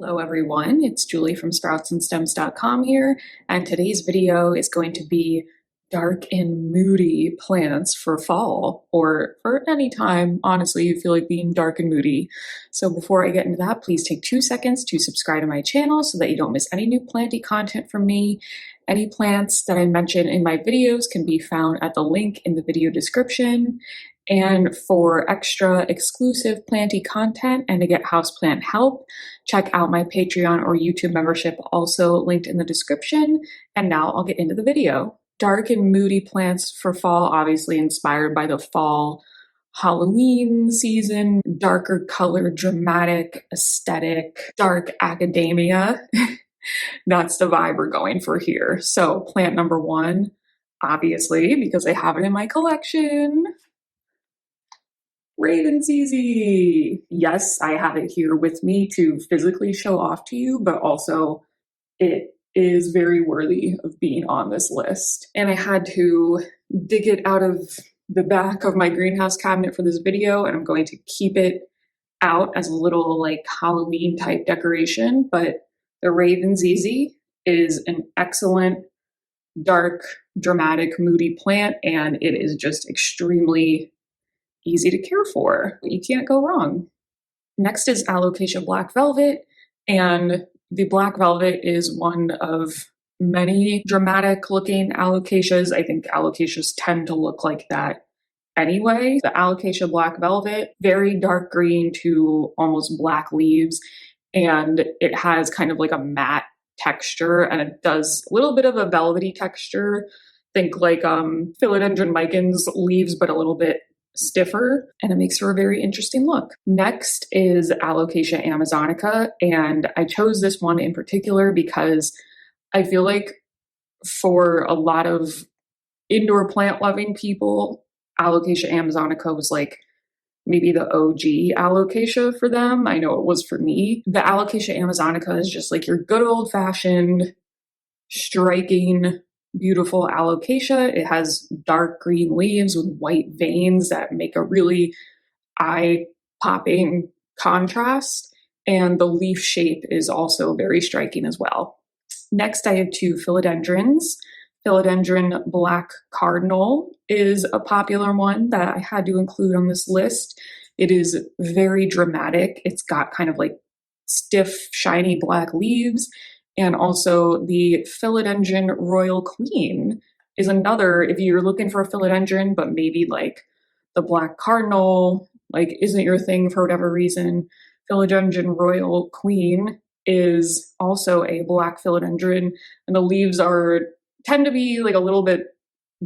Hello everyone, it's Julie from sproutsandstems.com here, and today's video is going to be dark and moody plants for fall, or for any time, honestly, you feel like being dark and moody. So before I get into that, please take 2 seconds to subscribe to my channel so that you don't miss any new planty content from me. Any plants that I mention in my videos can be found at the link in the video description. And for extra exclusive planty content and to get houseplant help, check out my Patreon or YouTube membership, also linked in the description. And now I'll get into the video. Dark and moody plants for fall, obviously inspired by the fall Halloween season, darker color, dramatic, aesthetic, dark academia. That's the vibe we're going for here. So plant number one, obviously, because I have it in my collection, Ravensy. Yes, I have it here with me to physically show off to you, but also it is very worthy of being on this list. And I had to dig it out of the back of my greenhouse cabinet for this video, and I'm going to keep it out as a little like Halloween type decoration. But the Ravensy is an excellent dark, dramatic, moody plant, and it is just extremely easy to care for. You can't go wrong. Next is Alocasia Black Velvet, and the Black Velvet is one of many dramatic looking alocasias. I think alocasias tend to look like that anyway. The Alocasia Black Velvet, very dark green to almost black leaves, and it has kind of like a matte texture, and it does a little bit of a velvety texture. Think like Philodendron micans leaves, but a little bit stiffer, and it makes for a very interesting look. Next is Alocasia amazonica, and I chose this one in particular because I feel like for a lot of indoor plant loving people, Alocasia amazonica was like maybe the OG alocasia for them. I know it was for me. The Alocasia amazonica is just like your good old fashioned, striking, beautiful alocasia. It has dark green leaves with white veins that make a really eye-popping contrast, and the leaf shape is also very striking as well. Next, I have 2 philodendrons. Philodendron Black Cardinal is a popular one that I had to include on this list. It is very dramatic. It's got kind of like stiff, shiny black leaves. And also the Philodendron Royal Queen is another, if you're looking for a philodendron, but maybe like the Black Cardinal, like isn't your thing for whatever reason, Philodendron Royal Queen is also a black philodendron, and the leaves tend to be like a little bit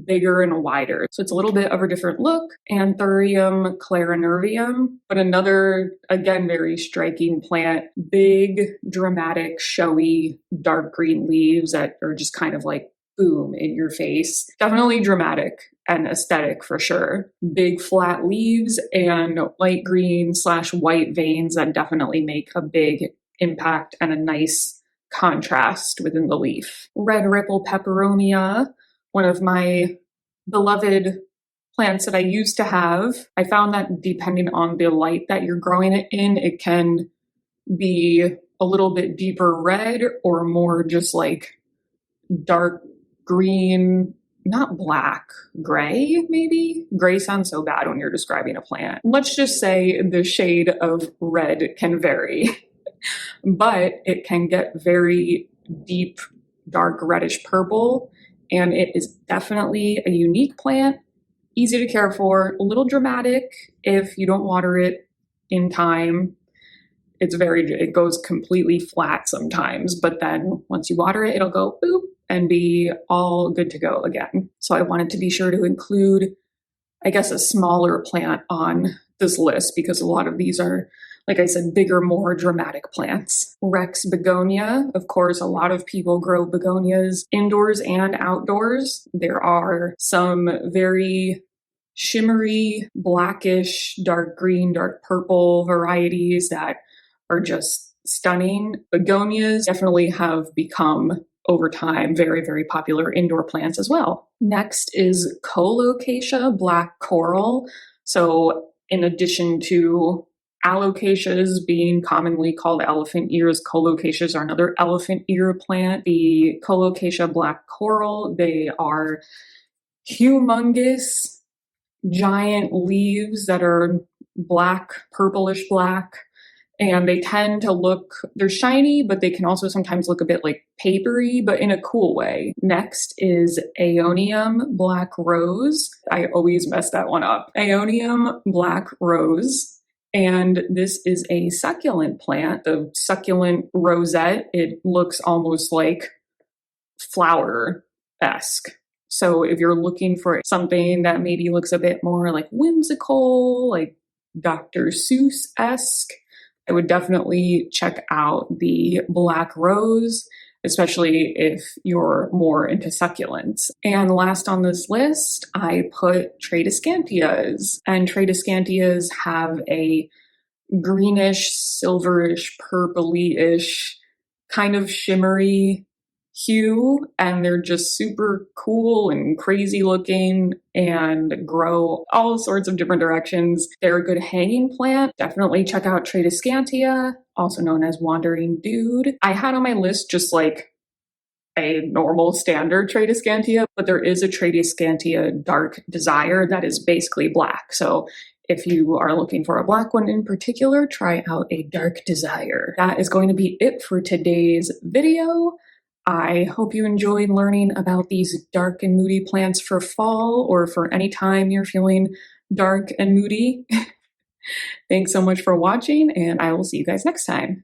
bigger and wider. So it's a little bit of a different look. Anthurium Clarinervium, but another, again, very striking plant. Big, dramatic, showy, dark green leaves that are just kind of like boom in your face. Definitely dramatic and aesthetic for sure. Big flat leaves and light green / white veins that definitely make a big impact and a nice contrast within the leaf. Red Ripple Peperomia, one of my beloved plants that I used to have. I found that depending on the light that you're growing it in, it can be a little bit deeper red or more just like dark green, not black, gray maybe? Gray sounds so bad when you're describing a plant. Let's just say the shade of red can vary, but it can get very deep, dark reddish purple. And it is definitely a unique plant, easy to care for, a little dramatic if you don't water it in time. It goes completely flat sometimes, but then once you water it, it'll go boop and be all good to go again. So I wanted to be sure to include, I guess, a smaller plant on this list because a lot of these are, like I said, bigger, more dramatic plants. Rex Begonia. Of course, a lot of people grow begonias indoors and outdoors. There are some very shimmery, blackish, dark green, dark purple varieties that are just stunning. Begonias definitely have become, over time, very, very popular indoor plants as well. Next is Colocasia Black Coral. So in addition to Alocasias being commonly called elephant ears. Colocasias are another elephant ear plant. The Colocasia black coral, they are humongous, giant leaves that are black, purplish black, and they tend to look, they're shiny, but they can also sometimes look a bit like papery, but in a cool way. Next is Aeonium black rose. I always mess that one up. Aeonium black rose. And this is a succulent plant, the succulent rosette. It looks almost like flower-esque. So if you're looking for something that maybe looks a bit more like whimsical, like Dr. Seuss-esque, I would definitely check out the black rose, especially if you're more into succulents. And last on this list, I put Tradescantias. And Tradescantias have a greenish, silverish, purpley-ish, kind of shimmery hue, and they're just super cool and crazy looking and grow all sorts of different directions. They're a good hanging plant. Definitely check out Tradescantia, also known as Wandering Dude. I had on my list just like a normal standard Tradescantia, but there is a Tradescantia Dark Desire that is basically black. So if you are looking for a black one in particular, try out a Dark Desire. That is going to be it for today's video. I hope you enjoyed learning about these dark and moody plants for fall or for any time you're feeling dark and moody. Thanks so much for watching, and I will see you guys next time.